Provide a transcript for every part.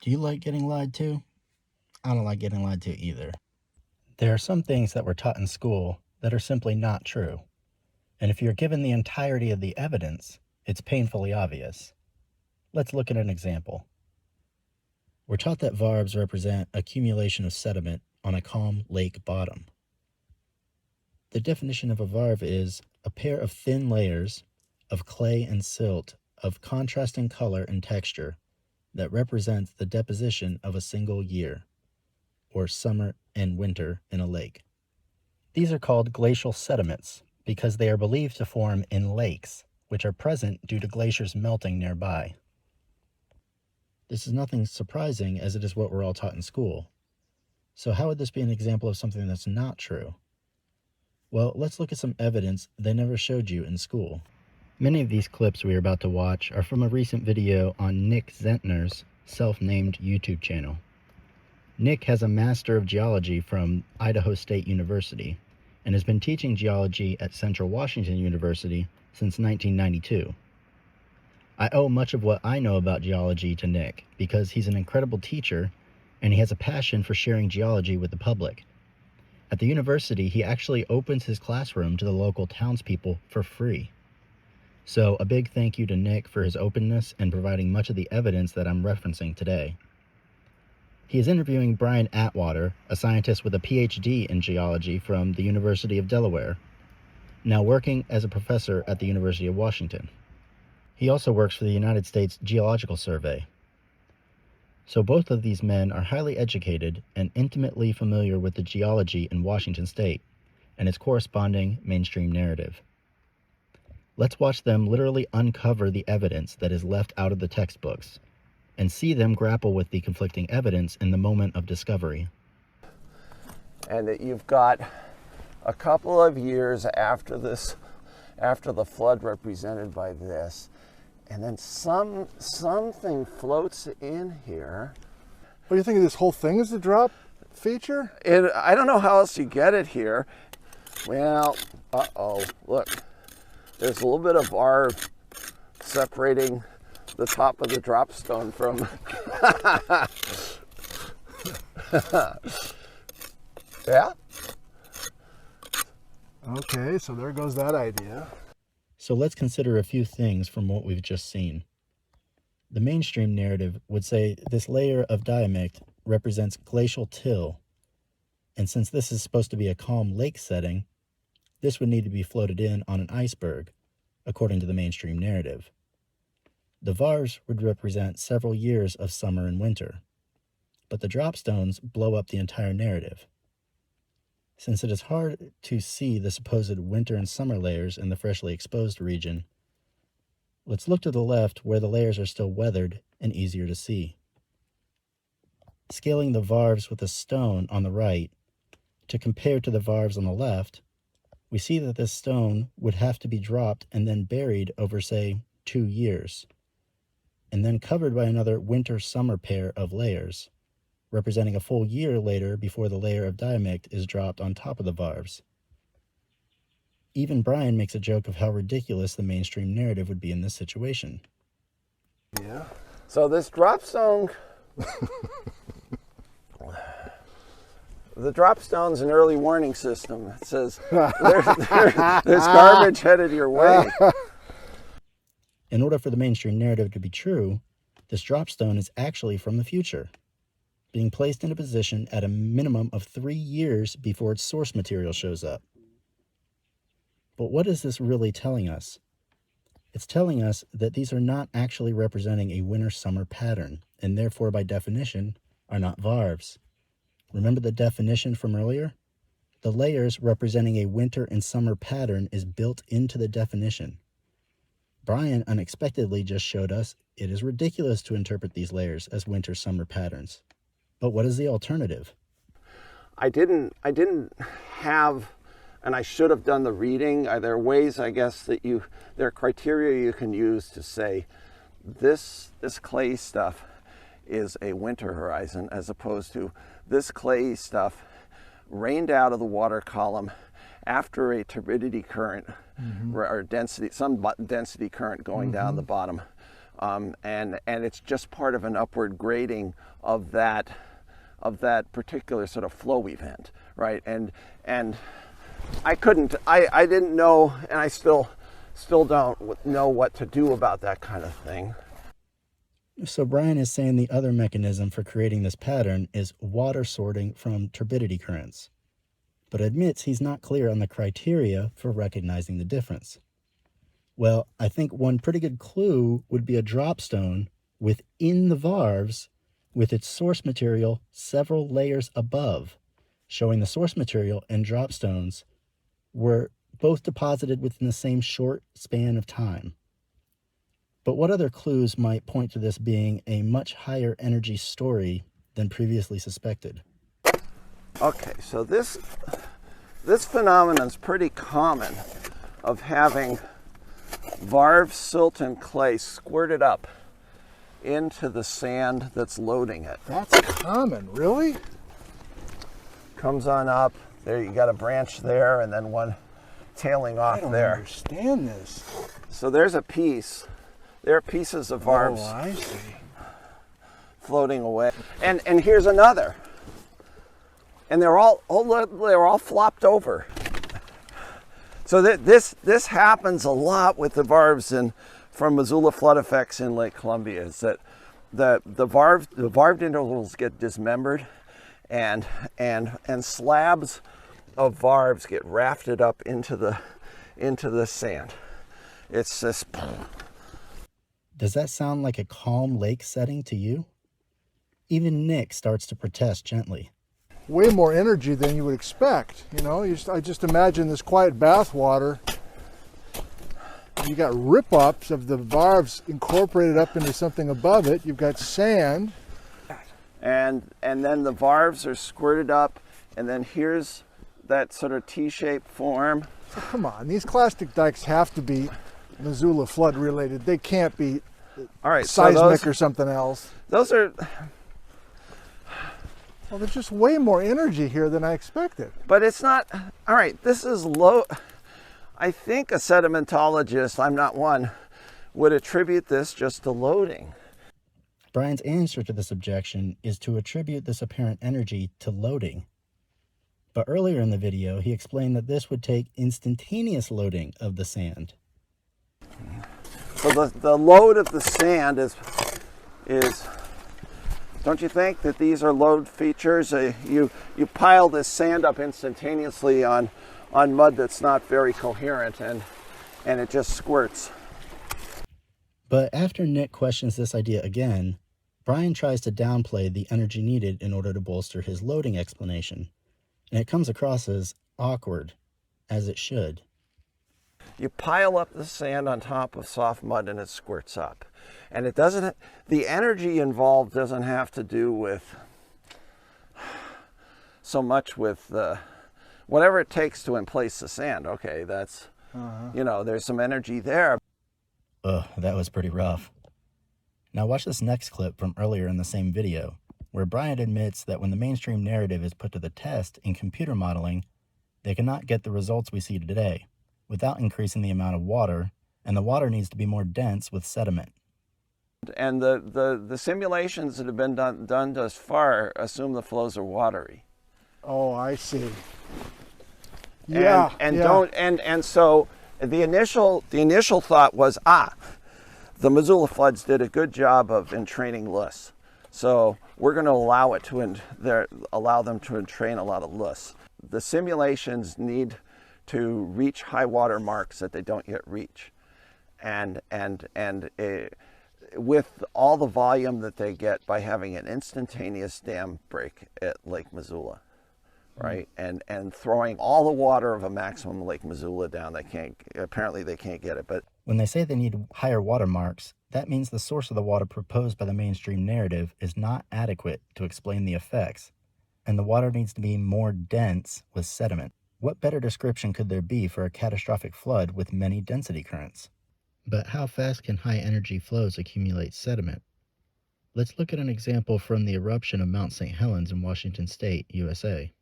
Do you like getting lied to? I don't like getting lied to either. There are some things that were taught in school that are simply not true. And if you're given the entirety of the evidence, it's painfully obvious. Let's look at an example. We're taught that varves represent accumulation of sediment on a calm lake bottom. The definition of a varve is a pair of thin layers of clay and silt of contrasting color and texture that represents the deposition of a single year, or summer and winter in a lake. These are called glacial sediments because they are believed to form in lakes, which are present due to glaciers melting nearby. This is nothing surprising as it is what we're all taught in school. So how would this be an example of something that's not true? Well, let's look at some evidence they never showed you in school. Many of these clips we are about to watch are from a recent video on Nick Zentner's self-named YouTube channel. Nick has a Master of Geology from Idaho State University and has been teaching geology at Central Washington University since 1992. I owe much of what I know about geology to Nick because he's an incredible teacher and he has a passion for sharing geology with the public. At the university, he actually opens his classroom to the local townspeople for free. So a big thank you to Nick for his openness and providing much of the evidence that I'm referencing today. He is interviewing Brian Atwater, a scientist with a PhD in geology from the University of Delaware, now working as a professor at the University of Washington. He also works for the United States Geological Survey. So both of these men are highly educated and intimately familiar with the geology in Washington State and its corresponding mainstream narrative. Let's watch them literally uncover the evidence that is left out of the textbooks and see them grapple with the conflicting evidence in the moment of discovery. And that you've got a couple of years after this, after the flood represented by this, and then something floats in here. What do you think of this whole thing as a drop feature? I don't know how else you get it here. Well, look. There's a little bit of varve separating the top of the drop stone from... Yeah? Okay, so there goes that idea. So let's consider a few things from what we've just seen. The mainstream narrative would say this layer of diamict represents glacial till, and since this is supposed to be a calm lake setting, this would need to be floated in on an iceberg, according to the mainstream narrative. The varves would represent several years of summer and winter, but the dropstones blow up the entire narrative. Since it is hard to see the supposed winter and summer layers in the freshly exposed region, let's look to the left where the layers are still weathered and easier to see. Scaling the varves with a stone on the right to compare to the varves on the left, we see that this stone would have to be dropped and then buried over, say, 2 years, and then covered by another winter-summer pair of layers, representing a full year later before the layer of diamict is dropped on top of the varves. Even Brian makes a joke of how ridiculous the mainstream narrative would be in this situation. Yeah. So this dropstone... The dropstone's an early warning system. It says, there's garbage headed your way. In order for the mainstream narrative to be true, this dropstone is actually from the future, being placed in a position at a minimum of 3 years before its source material shows up. But what is this really telling us? It's telling us that these are not actually representing a winter-summer pattern, and therefore, by definition, are not varves. Remember the definition from earlier? The layers representing a winter and summer pattern is built into the definition. Brian unexpectedly just showed us it is ridiculous to interpret these layers as winter-summer patterns. But what is the alternative? I didn't have, and I should have done the reading. There are ways, I guess, that there are criteria you can use to say this clay stuff is a winter horizon, as opposed to this clay stuff rained out of the water column after a turbidity current or density, some density current going down the bottom and it's just part of an upward grading of that particular sort of flow event, right? And I didn't know, and I still don't know what to do about that kind of thing. So Brian is saying the other mechanism for creating this pattern is water sorting from turbidity currents, but admits he's not clear on the criteria for recognizing the difference. Well, I think one pretty good clue would be a dropstone within the Varves with its source material several layers above, showing the source material and dropstones were both deposited within the same short span of time. But what other clues might point to this being a much higher energy story than previously suspected? Okay, so this phenomenon is pretty common, of having Varves, silt, and clay squirted up into the sand that's loading it. That's common, really? Comes on up, there you got a branch there, and then one tailing off I don't there. understand this. So there's a piece. There are pieces of Varves Oh, I see. floating away. And here's another. And they're all flopped over. So this happens a lot with the Varves from Missoula flood effects in Lake Columbia, is that the varved intervals get dismembered, and slabs of Varves get rafted up into the sand. It's just. Does that sound like a calm lake setting to you? Even Nick starts to protest gently. Way more energy than you would expect. You know, I just imagine this quiet bathwater. You got rip-ups of the Varves incorporated up into something above it. You've got sand. And then the Varves are squirted up, and then here's that sort of T-shaped form. So come on, these clastic dikes have to be Missoula flood related. They can't be All right, seismic or something else. Those are. Well, there's just way more energy here than I expected. But it's not. All right, this is low. I think a sedimentologist, I'm not one, would attribute this just to loading. Brian's answer to this objection is to attribute this apparent energy to loading. But earlier in the video, he explained that this would take instantaneous loading of the sand. So the load of the sand is, don't you think that these are load features? You pile this sand up instantaneously on mud that's not very coherent, and it just squirts. But after Nick questions this idea again, Brian tries to downplay the energy needed in order to bolster his loading explanation, and it comes across as awkward, as it should. You pile up the sand on top of soft mud and it squirts up. And it doesn't, the energy involved doesn't have to do with so much with whatever it takes to emplace the sand. Okay, that's, there's some energy there. Ugh, that was pretty rough. Now watch this next clip from earlier in the same video, where Brian admits that when the mainstream narrative is put to the test in computer modeling, they cannot get the results we see today without increasing the amount of water, and the water needs to be more dense with sediment. And the simulations that have been done thus far assume the flows are watery. Oh, I see. Yeah. And so the initial thought was, the Missoula floods did a good job of entraining loess. So we're going to allow them to entrain a lot of loess. The simulations need to reach high water marks that they don't yet reach, and with all the volume that they get by having an instantaneous dam break at Lake Missoula, right? And throwing all the water of a maximum Lake Missoula down, they can't get it. But when they say they need higher water marks, that means the source of the water proposed by the mainstream narrative is not adequate to explain the effects, and the water needs to be more dense with sediment. What better description could there be for a catastrophic flood with many density currents? But how fast can high energy flows accumulate sediment? Let's look at an example from the eruption of Mount St. Helens in Washington State, USA,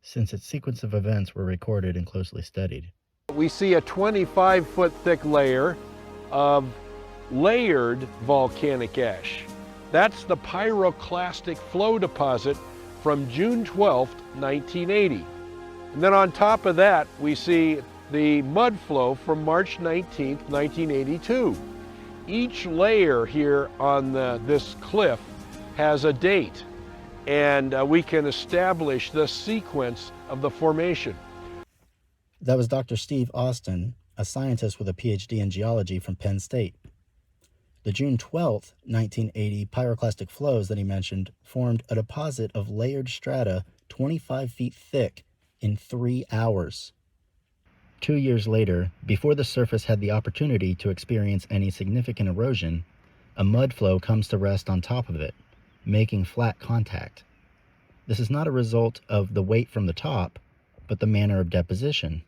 since its sequence of events were recorded and closely studied. We see a 25-foot thick layer of layered volcanic ash. That's the pyroclastic flow deposit from June 12, 1980. And then on top of that, we see the mud flow from March 19, 1982. Each layer here on this cliff has a date, and we can establish the sequence of the formation. That was Dr. Steve Austin, a scientist with a PhD in geology from Penn State. The June 12, 1980 pyroclastic flows that he mentioned formed a deposit of layered strata 25 feet thick in 3 hours. 2 years later, before the surface had the opportunity to experience any significant erosion, a mud flow comes to rest on top of it, making flat contact. This is not a result of the weight from the top, but the manner of deposition.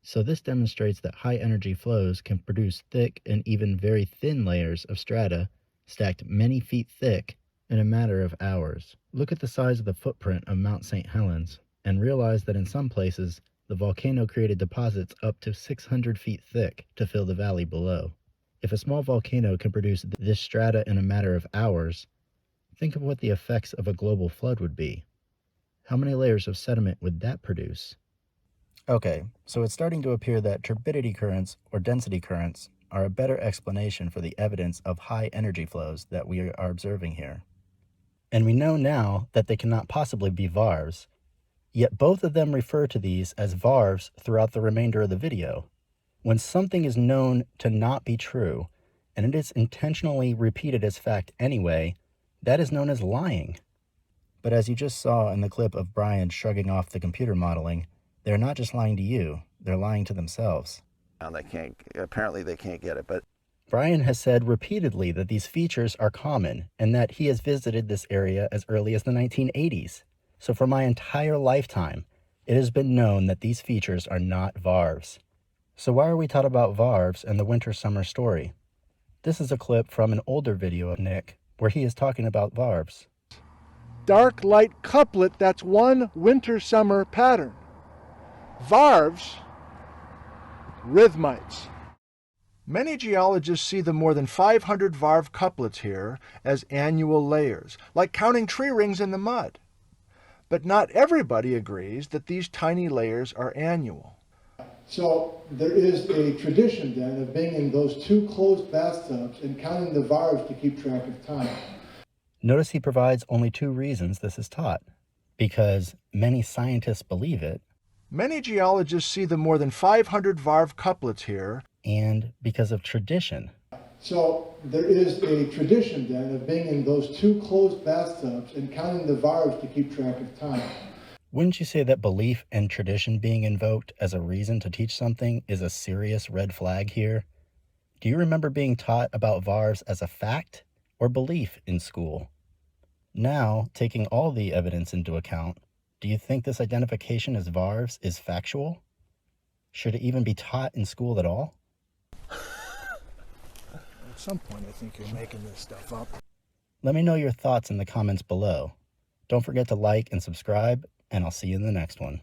So this demonstrates that high energy flows can produce thick and even very thin layers of strata stacked many feet thick in a matter of hours. Look at the size of the footprint of Mount St. Helens and realize that in some places the volcano created deposits up to 600 feet thick to fill the valley below. If a small volcano can produce this strata in a matter of hours, think of what the effects of a global flood would be. How many layers of sediment would that produce? Okay, so it's starting to appear that turbidity currents or density currents are a better explanation for the evidence of high energy flows that we are observing here. And we know now that they cannot possibly be Varves, yet both of them refer to these as Varves throughout the remainder of the video. When something is known to not be true, and it is intentionally repeated as fact anyway, that is known as lying. But as you just saw in the clip of Brian shrugging off the computer modeling, they're not just lying to you, they're lying to themselves. Apparently they can't get it, but Brian has said repeatedly that these features are common and that he has visited this area as early as the 1980s. So for my entire lifetime, it has been known that these features are not Varves. So why are we taught about Varves and the winter-summer story? This is a clip from an older video of Nick where he is talking about Varves. Dark light couplet, that's one winter-summer pattern. Varves, rhythmites. Many geologists see the more than 500 Varve couplets here as annual layers, like counting tree rings in the mud. But not everybody agrees that these tiny layers are annual. So there is a tradition then of being in those two closed bathtubs and counting the Varves to keep track of time. Notice he provides only 2 reasons this is taught. Because many scientists believe it, Many geologists see the more than 500 Varve couplets here, and because of tradition. So there is a tradition then of being in those two closed bathtubs and counting the Varves to keep track of time. Wouldn't you say that belief and tradition being invoked as a reason to teach something is a serious red flag here? Do you remember being taught about Varves as a fact or belief in school? Now, taking all the evidence into account, do you think this identification as Varves is factual? Should it even be taught in school at all? At some point I think you're making this stuff up. Let me know your thoughts in the comments below. Don't forget to like and subscribe, and I'll see you in the next one.